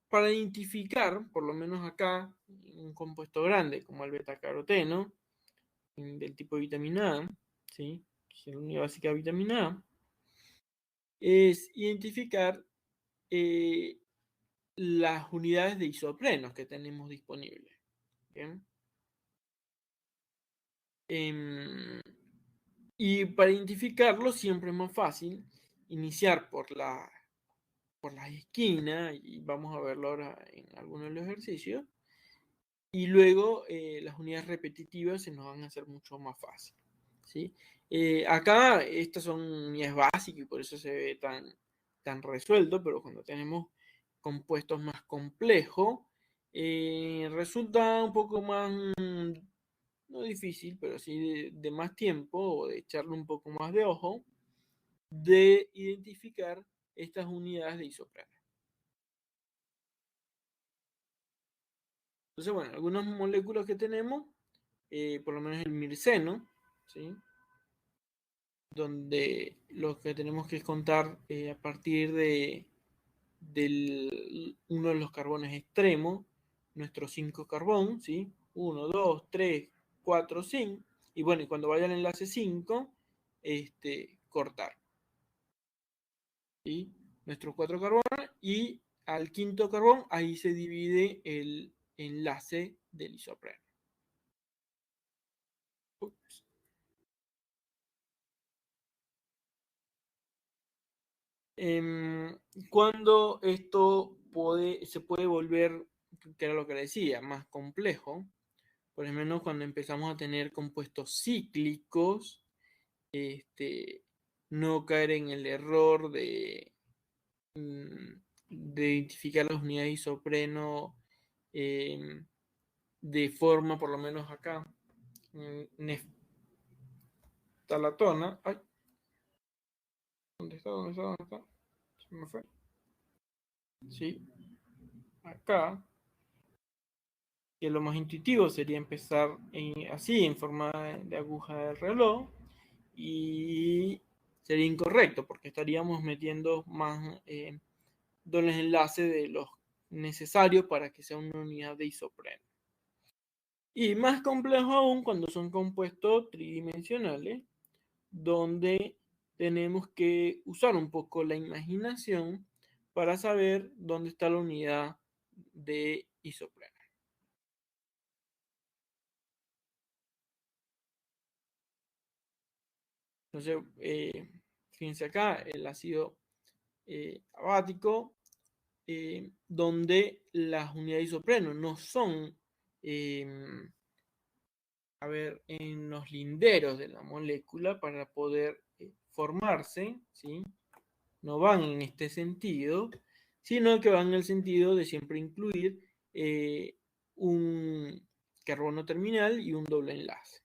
Para identificar, por lo menos acá, un compuesto grande como el betacaroteno, del tipo de vitamina A, ¿sí? Que es la unidad básica de vitamina A, es identificar eh, las unidades de isoprenos que tenemos disponibles. ¿Bien? Y para identificarlo siempre es más fácil iniciar por la esquina, y vamos a verlo ahora en algunos de los ejercicios, y luego las unidades repetitivas se nos van a hacer mucho más fácil. ¿Sí? Acá estas son unidades básicas y por eso se ve tan resuelto, pero cuando tenemos compuestos más complejos, resulta un poco más, no difícil, pero sí de más tiempo o de echarle un poco más de ojo, de identificar estas unidades de isopreno. Entonces, bueno, algunas moléculas que tenemos, por lo menos el mirceno, ¿sí? Donde lo que tenemos que contar a partir de uno de los carbones extremos, nuestro 5 carbón, ¿sí? 1, 2, 3, 4, 5. Y bueno, y cuando vaya al enlace 5, cortar. ¿Sí? Nuestros 4 carbones, y al quinto carbón, ahí se divide el enlace del isopreno. Ups. Cuando esto se puede volver, que era lo que decía, más complejo, por lo menos cuando empezamos a tener compuestos cíclicos, no caer en el error de identificar las unidades de isopreno de forma, por lo menos acá, neftalatona. Ay, ¿dónde está? ¿Dónde está? ¿Dónde está? Se me fue. Sí, acá, que lo más intuitivo sería empezar así, en forma de aguja del reloj, y sería incorrecto porque estaríamos metiendo más dobles enlaces de los necesarios para que sea una unidad de isopreno. Y más complejo aún cuando son compuestos tridimensionales, donde tenemos que usar un poco la imaginación para saber dónde está la unidad de isopreno. Entonces, fíjense acá, el ácido abático, donde las unidades de isopreno no son, a ver, en los linderos de la molécula para poder formarse, ¿sí? No van en este sentido, sino que van en el sentido de siempre incluir un carbono terminal y un doble enlace.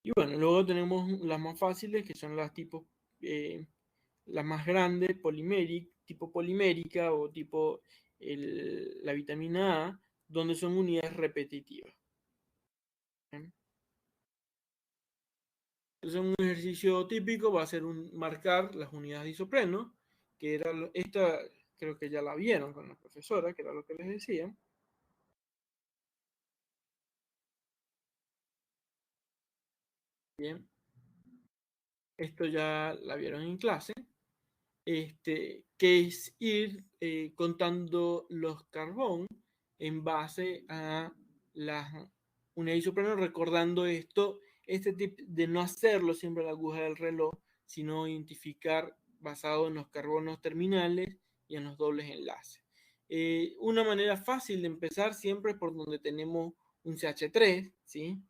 Y bueno, luego tenemos las más fáciles, que son las tipos, las más grandes, tipo polimérica o tipo la vitamina A, donde son unidades repetitivas. ¿Bien? Entonces, un ejercicio típico va a ser marcar las unidades de isopreno, que era esta, creo que ya la vieron con la profesora, que era lo que les decía. Bien, esto ya la vieron en clase. Que es ir contando los carbón en base a las unidades de isopreno, recordando este tipo de no hacerlo siempre a la aguja del reloj, sino identificar basado en los carbonos terminales y en los dobles enlaces. Una manera fácil de empezar siempre es por donde tenemos un CH3, ¿sí?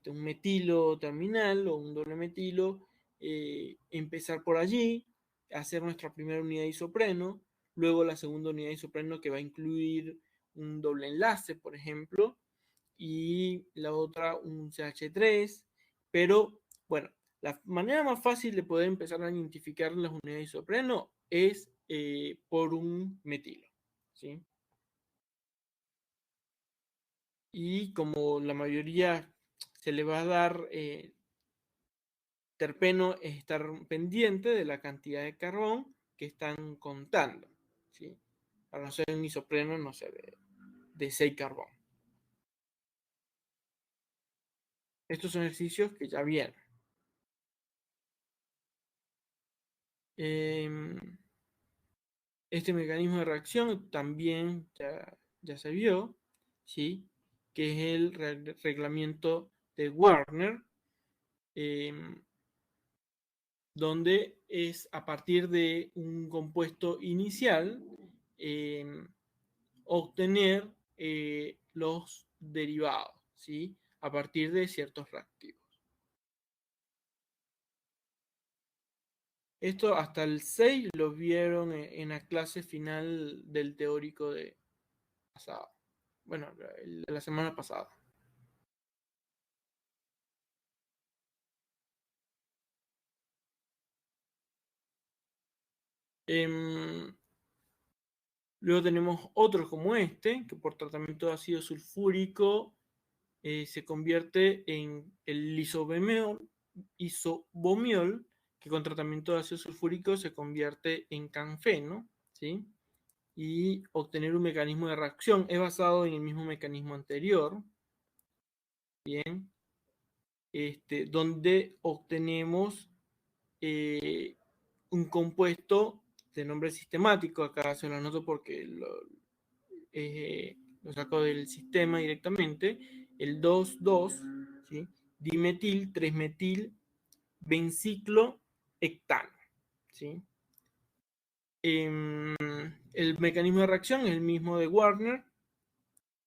Un metilo terminal o un doble metilo, empezar por allí, hacer nuestra primera unidad de isopreno, luego la segunda unidad de isopreno que va a incluir un doble enlace, por ejemplo, y la otra un CH3, pero bueno, la manera más fácil de poder empezar a identificar las unidades de isopreno es por un metilo, ¿sí? Y como la mayoría se le va a dar terpeno es estar pendiente de la cantidad de carbón que están contando, ¿sí? Para no ser un isopreno, no sé, de 6 carbón. Estos son ejercicios que ya vienen. Este mecanismo de reacción también ya se vio, ¿sí? Que es el reglamiento de Warner, donde es a partir de un compuesto inicial obtener los derivados, ¿sí? A partir de ciertos reactivos. Esto hasta el 6 lo vieron en la clase final del teórico de pasado. Bueno, de la semana pasada. Luego tenemos otros como este, que por tratamiento de ácido sulfúrico se convierte en el isobomiol, que con tratamiento de ácido sulfúrico se convierte en canfeno, ¿sí? Y obtener un mecanismo de reacción es basado en el mismo mecanismo anterior, ¿bien? Donde obtenemos un compuesto de nombre sistemático, acá se lo anoto porque lo saco del sistema directamente, el 2,2, ¿sí? Dimetil, 3-metil, benciclo, hectano, ¿sí? El mecanismo de reacción es el mismo de Warner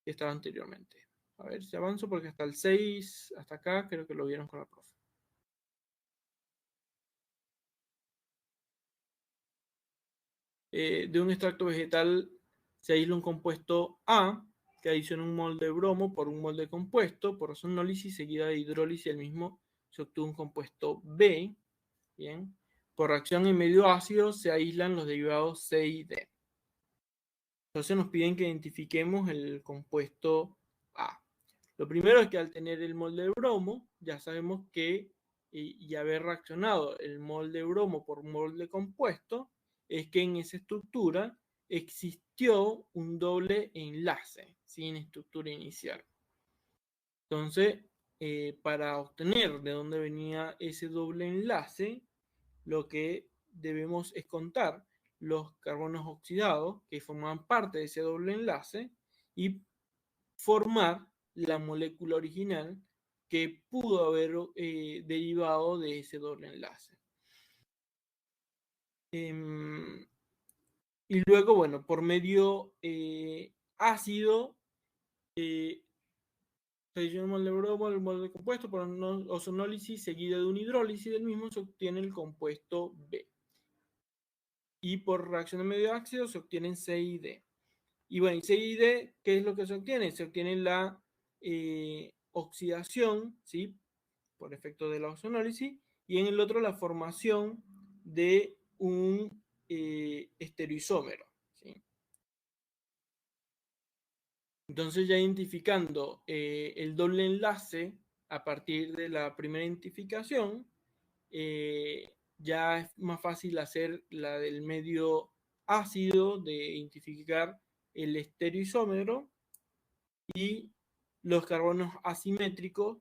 que estaba anteriormente. A ver si avanzo porque hasta el 6, hasta acá, creo que lo vieron con la profe. De un extracto vegetal se aísla un compuesto A que adiciona un mol de bromo por un mol de compuesto, por ozonólisis seguida de hidrólisis del mismo se obtuvo un compuesto B. Bien. Por reacción en medio ácido se aíslan los derivados C y D. Entonces nos piden que identifiquemos el compuesto A. Lo primero es que al tener el mol de bromo, ya sabemos que y haber reaccionado el mol de bromo por mol de compuesto, es que en esa estructura existió un doble enlace, sin estructura inicial. Entonces, para obtener de dónde venía ese doble enlace, lo que debemos es contar los carbonos oxidados que forman parte de ese doble enlace y formar la molécula original que pudo haber derivado de ese doble enlace. Y luego, bueno, por medio ácido, se adiciona el mol de bromo, el mol de compuesto, por ozonólisis seguida de una hidrólisis del mismo se obtiene el compuesto B. Y por reacción de medio ácido se obtienen C y D. Y bueno, C y D, ¿qué es lo que se obtiene? Se obtiene la oxidación, ¿sí? Por efecto de la ozonólisis, y en el otro la formación de un estereoisómero, ¿sí? Entonces ya identificando el doble enlace a partir de la primera identificación, ya es más fácil hacer la del medio ácido, de identificar el estereoisómero y los carbonos asimétricos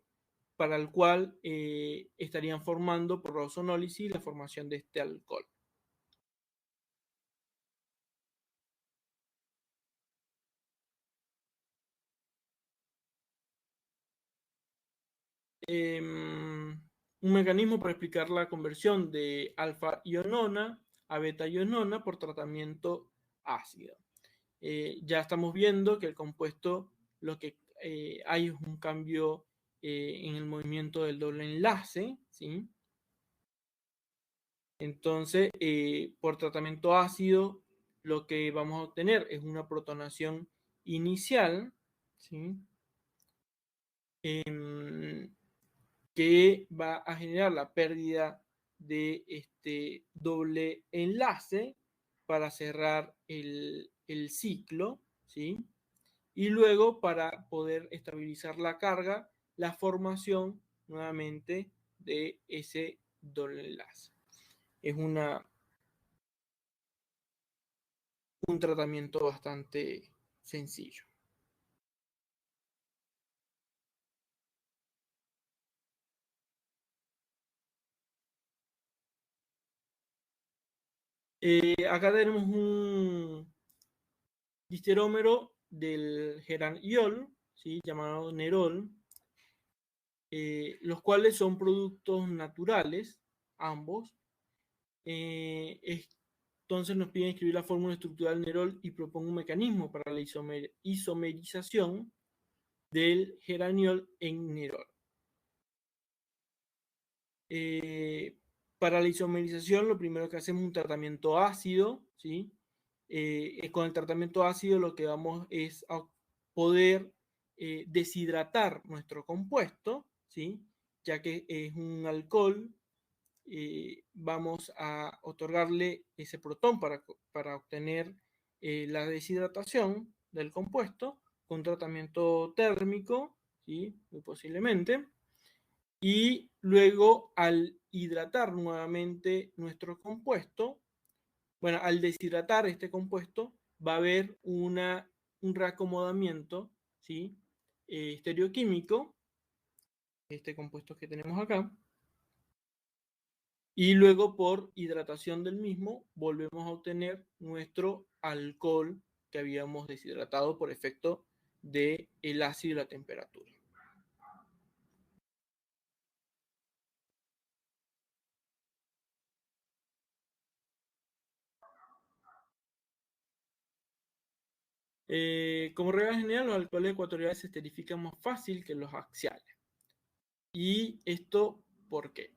para el cual estarían formando por ozonólisis la formación de este alcohol. Un mecanismo para explicar la conversión de alfa-ionona a beta-ionona por tratamiento ácido. Ya estamos viendo que el compuesto, lo que hay es un cambio en el movimiento del doble enlace, ¿sí? Entonces, por tratamiento ácido, lo que vamos a obtener es una protonación inicial, ¿sí? Que va a generar la pérdida de este doble enlace para cerrar el ciclo, ¿sí? Y luego para poder estabilizar la carga, la formación nuevamente de ese doble enlace. Es un tratamiento bastante sencillo. Acá tenemos un disterómero del geraniol, ¿sí? Llamado nerol, los cuales son productos naturales, ambos. Entonces nos piden escribir la fórmula estructural del nerol y propongo un mecanismo para la isomerización del geraniol en nerol. Para la isomerización, lo primero que hacemos es un tratamiento ácido, ¿sí? Con el tratamiento ácido lo que vamos es a poder deshidratar nuestro compuesto, ¿sí? Ya que es un alcohol, vamos a otorgarle ese protón para obtener la deshidratación del compuesto con tratamiento térmico, ¿sí? Muy posiblemente. Y luego al hidratar nuevamente nuestro compuesto, bueno, al deshidratar este compuesto va a haber un reacomodamiento, ¿sí? Estereoquímico, este compuesto que tenemos acá, y luego por hidratación del mismo volvemos a obtener nuestro alcohol que habíamos deshidratado por efecto del ácido y la temperatura. Como regla general, los alcoholes ecuatoriales se esterifican más fácil que los axiales. ¿Y esto por qué?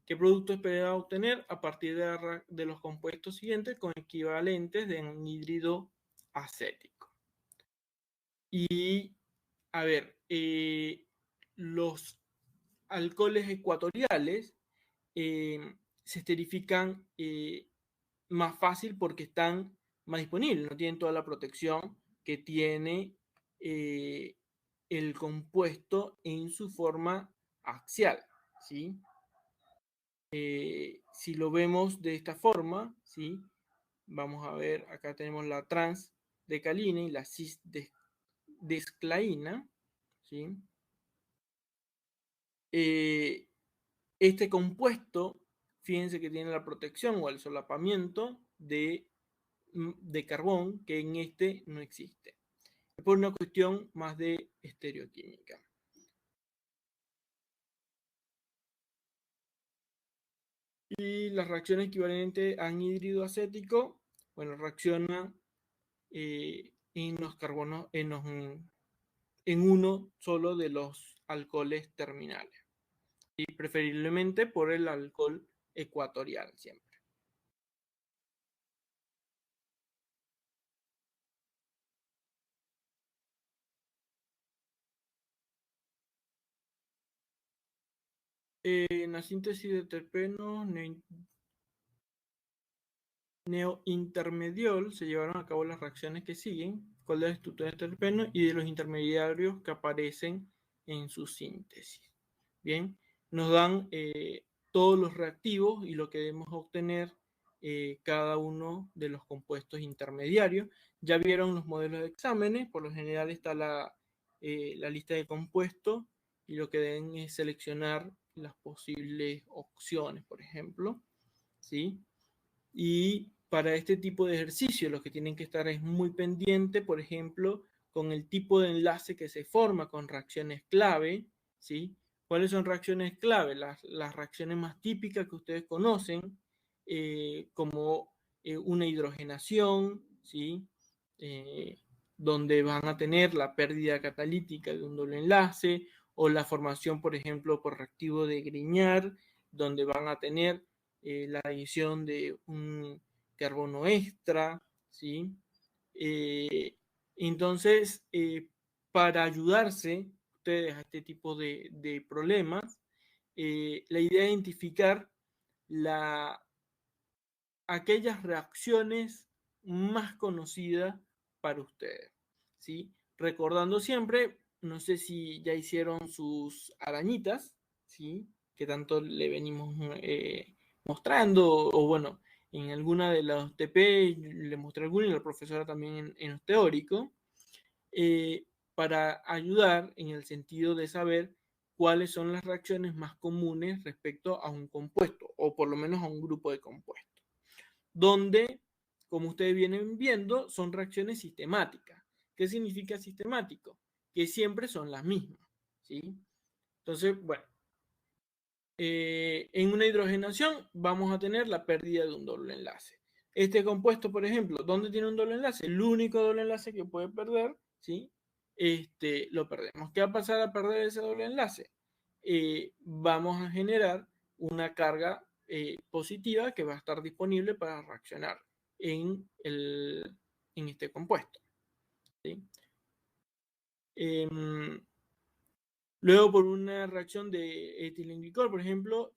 ¿Qué producto espera obtener a partir de los compuestos siguientes con equivalentes de anhídrido acético? Y, a ver, los alcoholes ecuatoriales se esterifican más fácil porque están más disponibles, no tienen toda la protección que tiene eh, el compuesto en su forma axial, ¿sí? Si lo vemos de esta forma, ¿sí? Vamos a ver, acá tenemos la transdecalina y la cisdesclaína, ¿sí? Este compuesto, fíjense que tiene la protección o el solapamiento de carbón, que en este no existe. Es por una cuestión más de estereoquímica. Y las reacciones equivalentes a anhídrido acético, bueno, reacciona en los carbonos, en uno solo de los alcoholes terminales. Y preferiblemente por el alcohol ecuatorial siempre. En la síntesis de terpenos neointermediol se llevaron a cabo las reacciones que siguen con la estructura de terpenos y de los intermediarios que aparecen en su síntesis. Bien, nos dan todos los reactivos y lo que debemos obtener cada uno de los compuestos intermediarios. Ya vieron los modelos de exámenes, por lo general está la lista de compuestos y lo que deben es seleccionar las posibles opciones, por ejemplo, ¿sí? Y para este tipo de ejercicio lo que tienen que estar es muy pendiente, por ejemplo, con el tipo de enlace que se forma con reacciones clave, ¿sí? ¿Cuáles son reacciones clave? Las reacciones más típicas que ustedes conocen, como una hidrogenación, ¿sí? Eh, donde van a tener la pérdida catalítica de un doble enlace, o la formación, por ejemplo, por reactivo de Grignard, donde van a tener la adición de un carbono extra, ¿sí? Entonces, para ayudarse ustedes a este tipo de problemas, la idea es identificar aquellas reacciones más conocidas para ustedes, ¿sí? Recordando siempre, no sé si ya hicieron sus arañitas, ¿sí? que tanto le venimos mostrando, o bueno, en alguna de los TP le mostré alguna y la profesora también en los teóricos, para ayudar en el sentido de saber cuáles son las reacciones más comunes respecto a un compuesto, o por lo menos a un grupo de compuestos, donde, como ustedes vienen viendo, son reacciones sistemáticas. ¿Qué significa sistemático? Que siempre son las mismas, ¿sí? Entonces, bueno, en una hidrogenación vamos a tener la pérdida de un doble enlace. Este compuesto, por ejemplo, ¿dónde tiene un doble enlace? El único doble enlace que puede perder, ¿sí? Lo perdemos. ¿Qué va a pasar a perder ese doble enlace? Vamos a generar una carga positiva que va a estar disponible para reaccionar en este compuesto, ¿sí? Luego, por una reacción de etilenglicol, por ejemplo,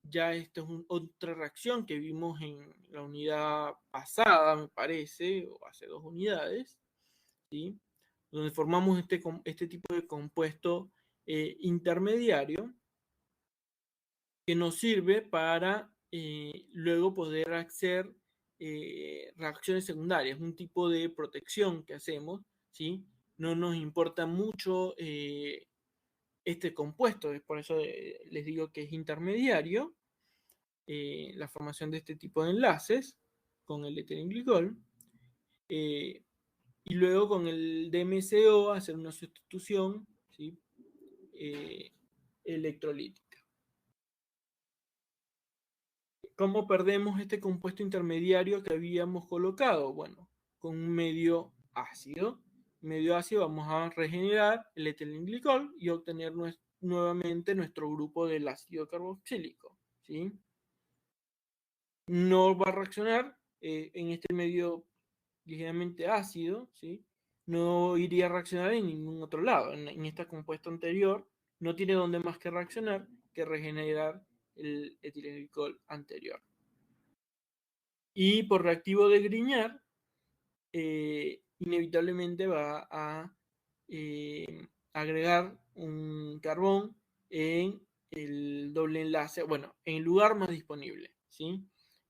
ya esta es otra reacción que vimos en la unidad pasada, me parece, o hace 2 unidades, ¿sí? Donde formamos este tipo de compuesto intermediario que nos sirve para luego poder hacer reacciones secundarias, un tipo de protección que hacemos, ¿sí? No nos importa mucho este compuesto, por eso les digo que es intermediario, la formación de este tipo de enlaces con el etilenglicol, y luego con el DMSO hacer una sustitución, ¿sí? Electrolítica. ¿Cómo perdemos este compuesto intermediario que habíamos colocado? Bueno, con un medio ácido. Medio ácido vamos a regenerar el etilenglicol y obtener nuevamente nuestro grupo del ácido carboxílico, ¿sí? No va a reaccionar en este medio ligeramente ácido, ¿sí? No iría a reaccionar en ningún otro lado. En este compuesto anterior no tiene donde más que reaccionar que regenerar el etilenglicol anterior. Y por reactivo de Grignard, inevitablemente va a agregar un carbón en el doble enlace, bueno, en el lugar más disponible, ¿sí?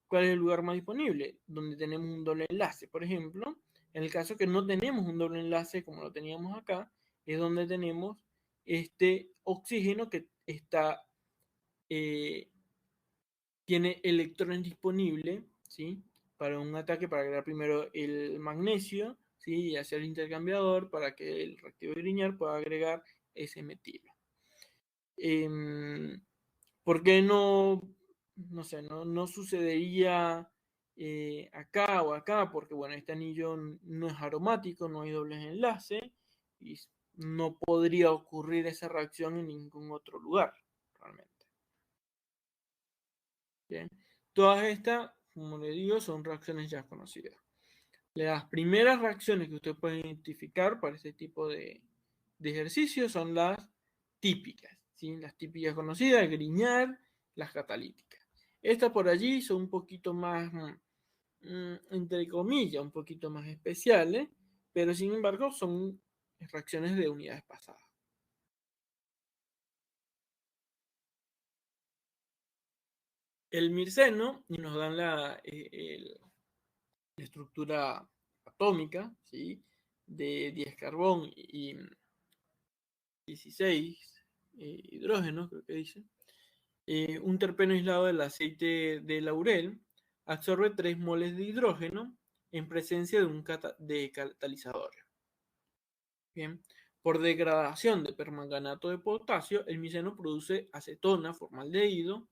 ¿Cuál es el lugar más disponible? Donde tenemos un doble enlace, por ejemplo. En el caso que no tenemos un doble enlace como lo teníamos acá, es donde tenemos este oxígeno que está, tiene electrones disponibles, ¿sí? Para un ataque, para agregar primero el magnesio, ¿sí? Y hacer el intercambiador para que el reactivo de Grignard pueda agregar ese metilo. ¿Por qué no sé, no sucedería acá o acá? Porque, bueno, este anillo no es aromático, no hay dobles enlaces y no podría ocurrir esa reacción en ningún otro lugar, realmente. Bien. Todas estas, como le digo, son reacciones ya conocidas. Las primeras reacciones que usted puede identificar para este tipo de ejercicios son las típicas, ¿sí? Las típicas conocidas, Grignard, las catalíticas. Estas por allí son un poquito más, entre comillas, un poquito más especiales, pero sin embargo son reacciones de unidades pasadas. El mirceno, y nos dan la estructura atómica, ¿sí? De 10 carbón y 16 hidrógenos, creo que dice. Un terpeno aislado del aceite de laurel absorbe 3 moles de hidrógeno en presencia de un catalizador. Bien. Por degradación de permanganato de potasio, el miceno produce acetona, formaldehído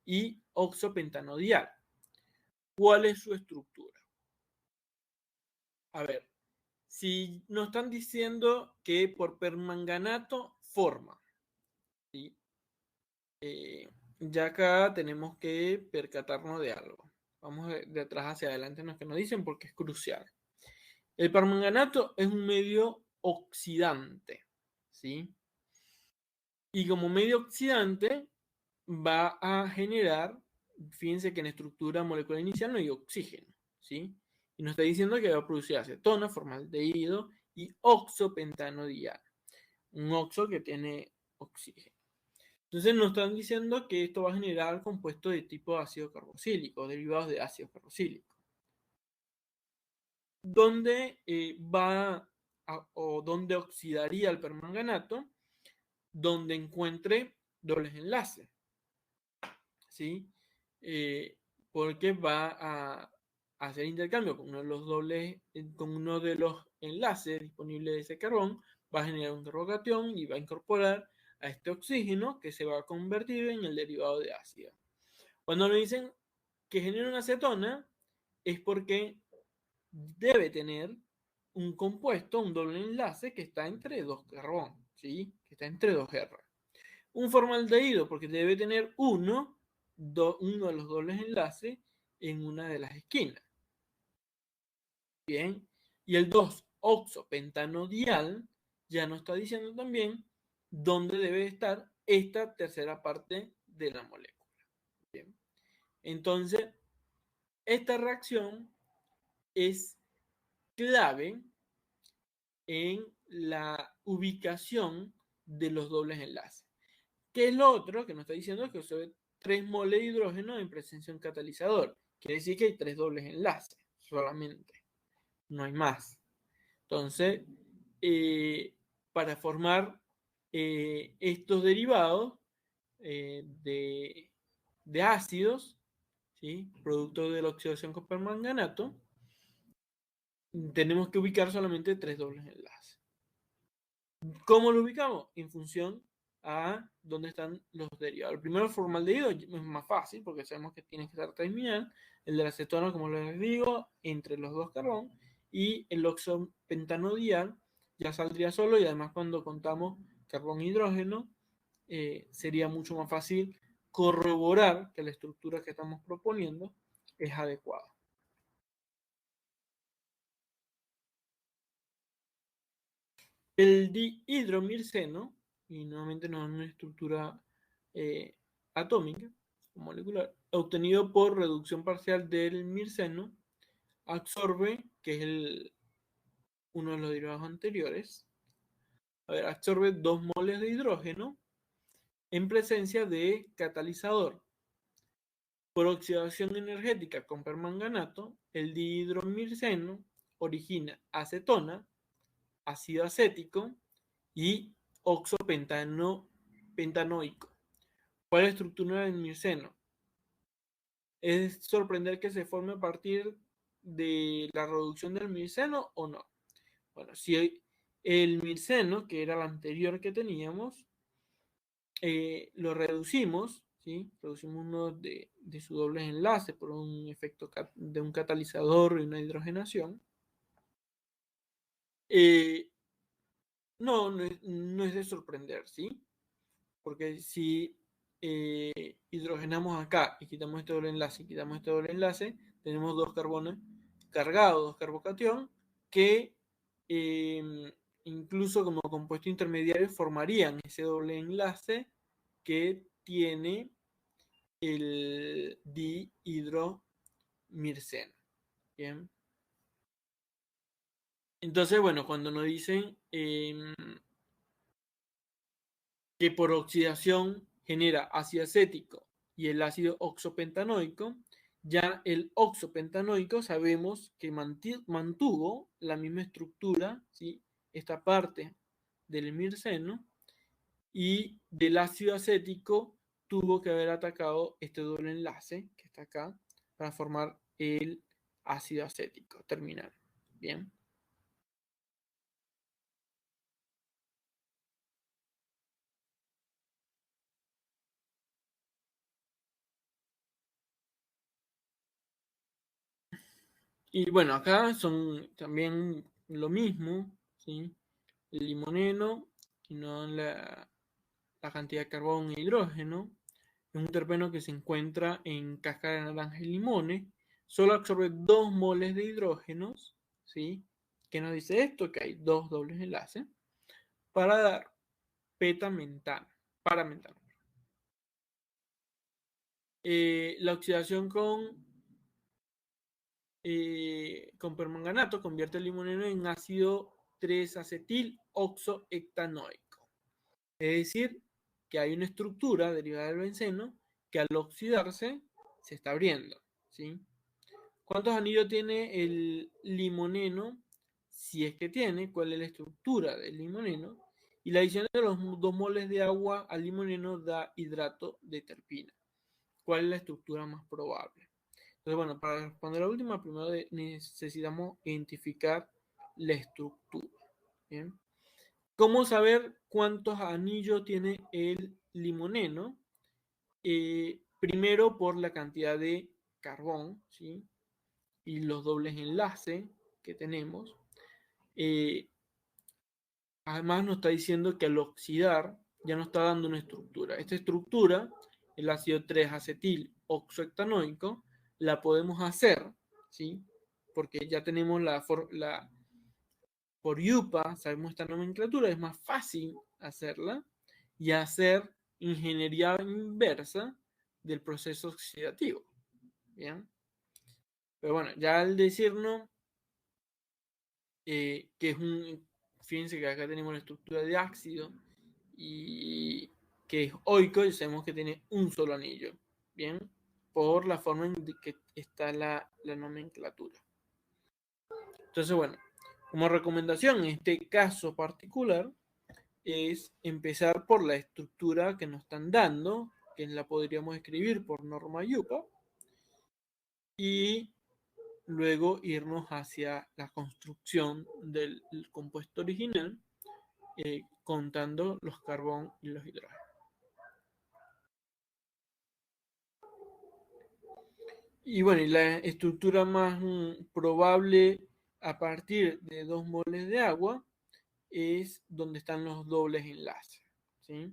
y oxopentanodial. ¿Cuál es su estructura? A ver, si nos están diciendo que por permanganato forma, ¿sí? Ya acá tenemos que percatarnos de algo. Vamos de atrás hacia adelante en lo que nos dicen porque es crucial. El permanganato es un medio oxidante, ¿sí? Y como medio oxidante va a generar, fíjense que en estructura molecular inicial no hay oxígeno, ¿sí? Y nos está diciendo que va a producir acetona, formaldehído y oxopentanodial. Un oxo que tiene oxígeno. Entonces nos están diciendo que esto va a generar compuestos de tipo ácido carboxílico, derivados de ácido carboxílico, donde o donde oxidaría el permanganato, donde encuentre dobles enlaces, ¿sí? Porque va a hacer intercambio con uno de los con uno de los enlaces disponibles de ese carbón, va a generar un carbocatión y va a incorporar a este oxígeno que se va a convertir en el derivado de ácido. Cuando nos dicen que genera una acetona, es porque debe tener un compuesto, un doble enlace que está entre dos carbón, ¿sí? Que está entre dos R. Un formaldehído porque debe tener uno de los dobles enlaces en una de las esquinas. Bien. Y el 2-oxopentanodial ya nos está diciendo también dónde debe estar esta tercera parte de la molécula. Bien. Entonces, esta reacción es clave en la ubicación de los dobles enlaces. ¿Qué es lo otro que nos está diciendo? Que usted 3 moles de hidrógeno en presencia de un catalizador. Quiere decir que hay 3 dobles enlaces solamente. No hay más. Entonces, para formar estos derivados de ácidos, ¿sí? Producto de la oxidación con permanganato, tenemos que ubicar solamente 3 dobles enlaces. ¿Cómo lo ubicamos? En función a dónde están los derivados. El primero, formaldehído, es más fácil porque sabemos que tiene que estar terminal. El de la acetona, como les digo, entre los dos carbón. Y el oxopentanodial ya saldría solo, y además cuando contamos carbón e hidrógeno, sería mucho más fácil corroborar que la estructura que estamos proponiendo es adecuada. El dihidromirceno, y nuevamente no es una estructura atómica o molecular, obtenido por reducción parcial del mirceno, absorbe, que es uno de los derivados anteriores, absorbe 2 moles de hidrógeno en presencia de catalizador. Por oxidación energética con permanganato, el dihidromirceno origina acetona, ácido acético y oxopentanoico. ¿Cuál es la estructura del mirceno? ¿Es sorprender que se forme a partir de la reducción del mirceno o no? Bueno, si el mirceno, que era el anterior que teníamos, lo reducimos, ¿sí? Reducimos uno de sus dobles enlaces por un efecto de un catalizador y una hidrogenación. No es de sorprender, ¿sí? Porque si hidrogenamos acá y quitamos este doble enlace y quitamos este doble enlace, tenemos dos carbones cargados, dos carbocatión, que incluso como compuesto intermediario formarían ese doble enlace que tiene el dihidromirceno. Bien. Entonces, bueno, cuando nos dicen que por oxidación genera ácido acético y el ácido oxopentanoico, ya el oxopentanoico sabemos que mantuvo la misma estructura, ¿sí? Esta parte del mirceno, y del ácido acético tuvo que haber atacado este doble enlace que está acá para formar el ácido acético terminal. Bien. Y bueno, acá son también lo mismo, ¿sí? El limoneno y no la cantidad de carbón e hidrógeno. Es un terpeno que se encuentra en cáscara de naranja y limones. Solo absorbe 2 moles de hidrógenos, ¿sí? ¿Qué nos dice esto? Que hay 2 dobles enlaces para dar petamentano, para metano. La oxidación con permanganato convierte el limoneno en ácido 3-acetil oxohectanoico. Es decir, que hay una estructura derivada del benceno que al oxidarse se está abriendo, ¿sí? ¿Cuántos anillos tiene el limoneno? Si es que tiene, ¿cuál es la estructura del limoneno? Y la adición de los 2 moles de agua al limoneno da hidrato de terpina. ¿Cuál es la estructura más probable? Entonces, bueno, para responder la última, primero necesitamos identificar la estructura. ¿Bien? ¿Cómo saber cuántos anillos tiene el limoneno? Primero por la cantidad de carbón, ¿sí? Y los dobles enlaces que tenemos. Además nos está diciendo que al oxidar ya nos está dando una estructura. Esta estructura, el ácido 3-acetil oxohectanoico, la podemos hacer, ¿sí? Porque ya tenemos por IUPAC, sabemos esta nomenclatura, es más fácil hacerla y hacer ingeniería inversa del proceso oxidativo. ¿Bien? Pero bueno, ya al decirnos que es fíjense que acá tenemos la estructura de ácido y que es oico y sabemos que tiene un solo anillo, ¿bien? Por la forma en que está la nomenclatura. Entonces, bueno, como recomendación en este caso particular es empezar por la estructura que nos están dando, que la podríamos escribir por norma IUPAC, y luego irnos hacia la construcción del compuesto original, contando los carbón y los hidrógenos. Y bueno, y la estructura más probable a partir de 2 moles de agua es donde están los dobles enlaces, ¿sí?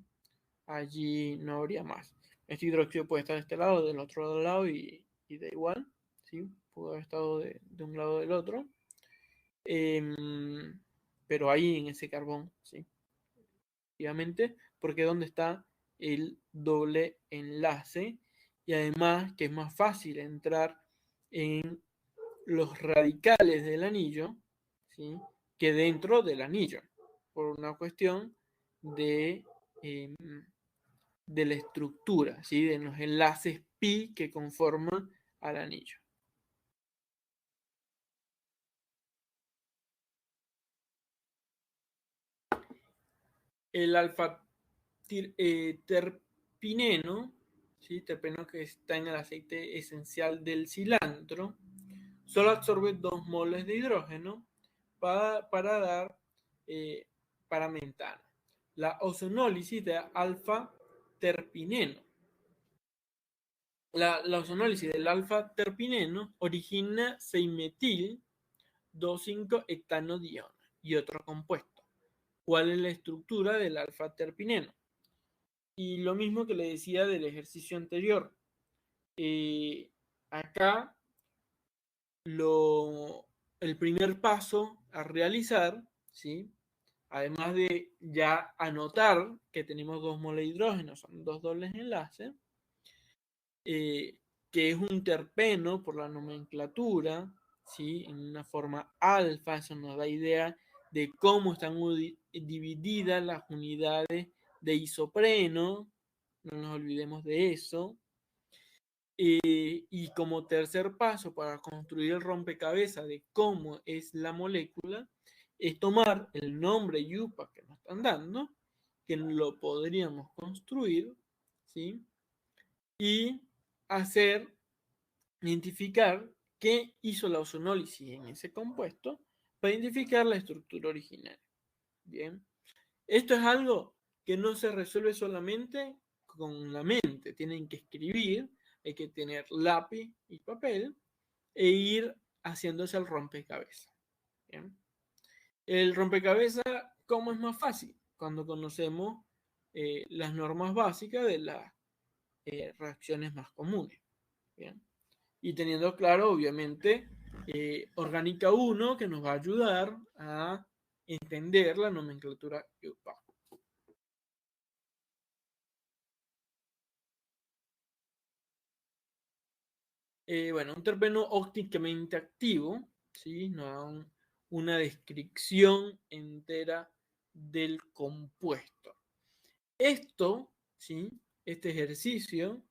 Allí no habría más. Este hidróxido puede estar de este lado, del otro lado y da igual, ¿sí? Puede haber estado de un lado o del otro. Pero ahí en ese carbón, ¿sí? Obviamente, porque es donde está el doble enlace y además que es más fácil entrar en los radicales del anillo, ¿sí? Que dentro del anillo, por una cuestión eh, de la estructura, ¿sí? De los enlaces pi que conforman al anillo. El alfa terpineno, ¿sí? Terpeno que está en el aceite esencial del cilantro, solo absorbe 2 moles de hidrógeno para dar para mentano. La ozonólisis de alfa terpineno. La ozonólisis del alfa terpineno origina 6-metil 2,5-hectanodiona y otro compuesto. ¿Cuál es la estructura del alfa terpineno? Y lo mismo que le decía del ejercicio anterior. Acá el primer paso a realizar, ¿sí? Además de ya anotar que tenemos 2 moles de hidrógeno, son 2 dobles enlaces, que es un terpeno por la nomenclatura, ¿sí? En una forma alfa, eso nos da idea de cómo están divididas las unidades de isopreno, no nos olvidemos de eso. Y como tercer paso para construir el rompecabezas de cómo es la molécula, es tomar el nombre IUPAC que nos están dando, que lo podríamos construir, ¿sí? Y hacer, identificar qué hizo la ozonólisis en ese compuesto para identificar la estructura original. Bien, esto es algo que no se resuelve solamente con la mente, tienen que escribir, hay que tener lápiz y papel e ir haciéndose el rompecabezas. ¿Bien? El rompecabezas, ¿cómo es más fácil? Cuando conocemos las normas básicas de las reacciones más comunes. ¿Bien? Y teniendo claro, obviamente, orgánica 1, que nos va a ayudar a entender la nomenclatura IUPAC. Bueno, un terpeno ópticamente activo, ¿sí? Nos da una descripción entera del compuesto. Esto ¿sí? Este ejercicio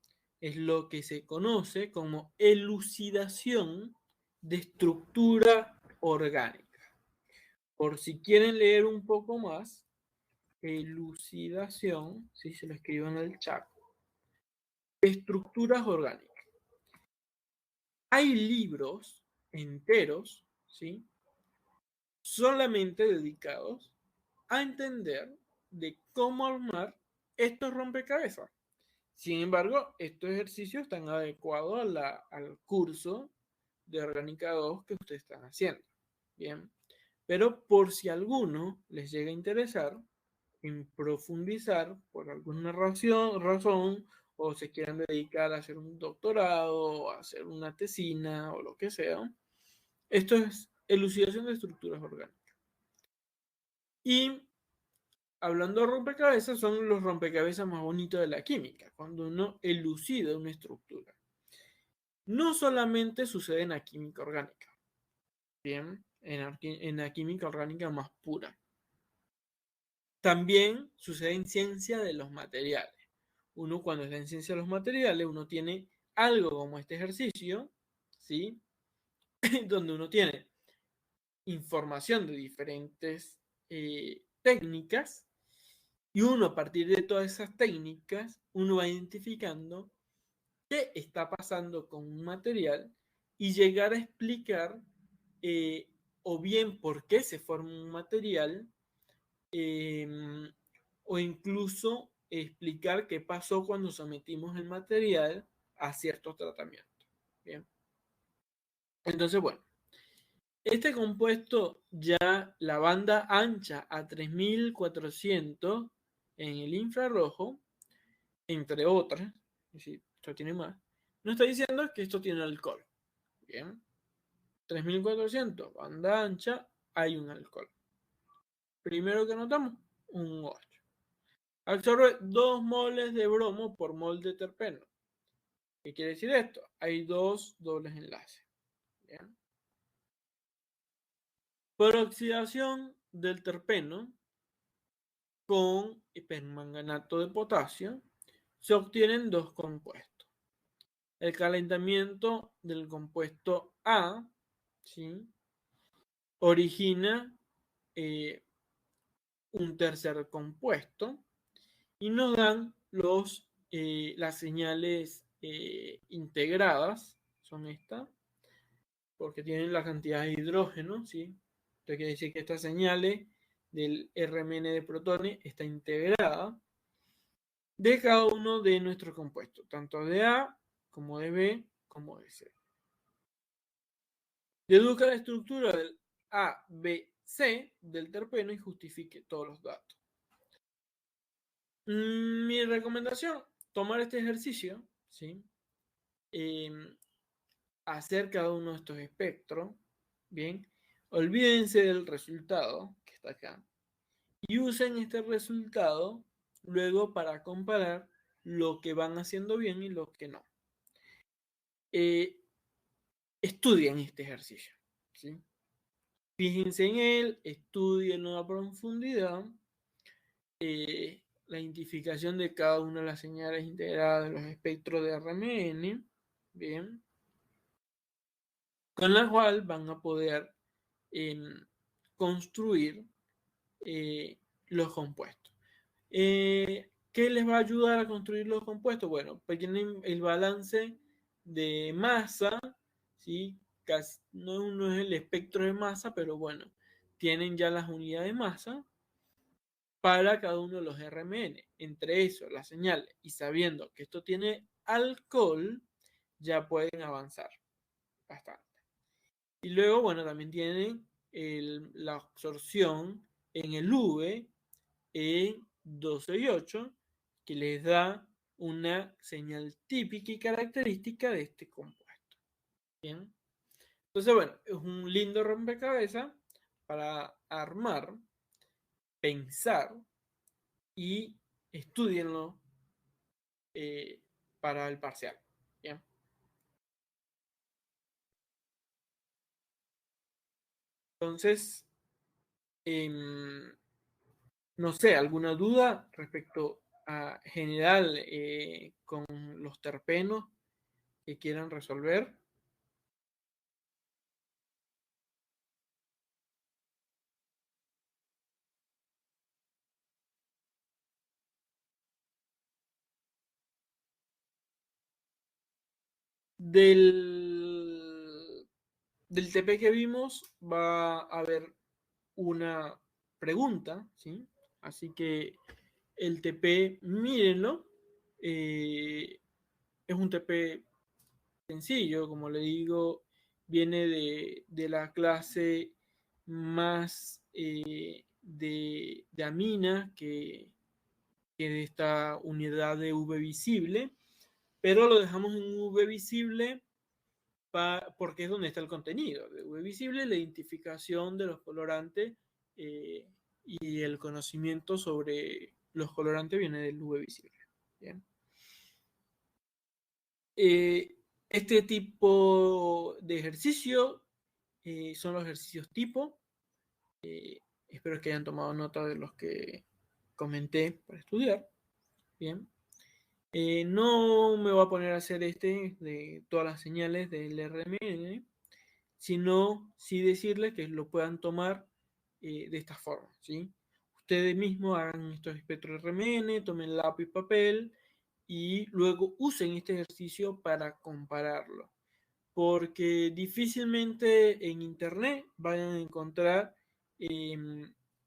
es lo que se conoce como elucidación de estructura orgánica. Por si quieren leer un poco más, elucidación, si se lo escribo en el chat, estructuras orgánicas. Hay libros enteros, ¿sí? Solamente dedicados a entender de cómo armar estos rompecabezas. Sin embargo, estos ejercicios están adecuados al curso de Orgánica 2 que ustedes están haciendo. Bien, pero por si alguno les llega a interesar en profundizar por alguna razón o se quieran dedicar a hacer un doctorado o a hacer una tesina o lo que sea, esto es elucidación de estructuras orgánicas. Y hablando de rompecabezas, son los rompecabezas más bonitos de la química, cuando uno elucida una estructura. No solamente sucede en la química orgánica, bien, en la química orgánica más pura. También sucede en ciencia de los materiales. Uno cuando está en ciencia de los materiales, uno tiene algo como este ejercicio, ¿sí? Donde uno tiene información de diferentes técnicas y uno a partir de todas esas técnicas, uno va identificando qué está pasando con un material y llegar a explicar o bien por qué se forma un material eh, o incluso explicar qué pasó cuando sometimos el material a ciertos tratamientos. Bien. Entonces, bueno, este compuesto ya la banda ancha a 3400 en el infrarrojo, entre otras, es decir, esto tiene más, no está diciendo que esto tiene alcohol. Bien, 3400, banda ancha, hay un alcohol. Primero que notamos, un 8. Absorbe 2 moles de bromo por mol de terpeno. ¿Qué quiere decir esto? Hay 2 dobles enlaces. Bien. Por oxidación del terpeno con hipermanganato de potasio, se obtienen 2 compuestos. El calentamiento del compuesto A, ¿sí? Origina un tercer compuesto y nos dan las señales integradas, son estas, porque tienen la cantidad de hidrógeno, ¿sí? Esto quiere decir que estas señales del RMN de protones está integrada de cada uno de nuestros compuestos, tanto de A como de B como de C. Deduzca la estructura del A, B, C del terpeno y justifique todos los datos. Mi recomendación, tomar este ejercicio, ¿sí? Hacer cada uno de estos espectros, ¿bien? Olvídense del resultado que está acá y usen este resultado luego para comparar lo que van haciendo bien y lo que no. Estudien este ejercicio, ¿sí? Fíjense en él, estudienlo a profundidad, la identificación de cada una de las señales integradas de los espectros de RMN, bien, con la cual van a poder construir los compuestos. ¿Qué les va a ayudar a construir los compuestos? Bueno, pues tienen el balance de masa, ¿sí? Casi, no es el espectro de masa, pero bueno, tienen ya las unidades de masa para cada uno de los RMN. Entre eso, las señales, y sabiendo que esto tiene alcohol, ya pueden avanzar bastante. Y luego, bueno, también tienen la absorción en el V en 12 y 8, que les da una señal típica y característica de este compuesto. Bien. Entonces, bueno, es un lindo rompecabezas para armar, pensar y estudienlo para el parcial. Bien. Entonces, no sé, ¿alguna duda respecto general con los terpenos que quieran resolver. Del, del TP que vimos va a haber una pregunta, ¿sí? Así que el TP, mírenlo. Es un TP sencillo, como le digo, viene de la clase más de amina que de esta unidad de V visible, pero lo dejamos en V visible porque es donde está el contenido. De V visible, la identificación de los colorantes y el conocimiento sobre los colorantes viene del V visible. Bien. Este tipo de ejercicio son los ejercicios tipo. Espero que hayan tomado nota de los que comenté para estudiar. Bien. No me voy a poner a hacer de todas las señales del RMN, sino sí decirles que lo puedan tomar de esta forma, ¿sí? Ustedes mismos hagan estos espectros RMN, tomen lápiz y papel y luego usen este ejercicio para compararlo, porque difícilmente en internet vayan a encontrar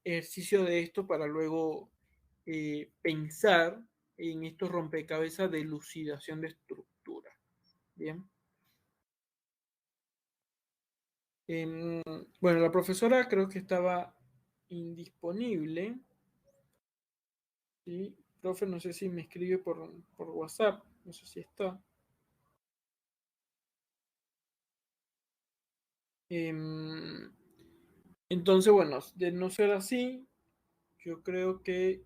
ejercicio de esto para luego pensar en estos rompecabezas de elucidación de estructura. Bien. Bueno, la profesora creo que estaba indisponible. ¿Sí? Profe, no sé si me escribe por WhatsApp, no sé si está. Em, entonces, bueno, de no ser así, yo creo que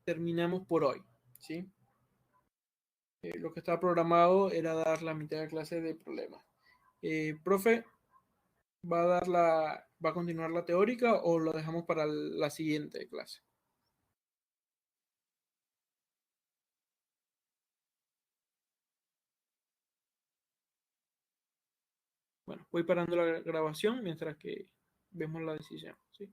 terminamos por hoy, ¿sí? Lo que estaba programado era dar la mitad de clase de problemas. Profe, ¿va a continuar la teórica o lo dejamos para la siguiente clase? Bueno, voy parando la grabación mientras que vemos la decisión, ¿sí?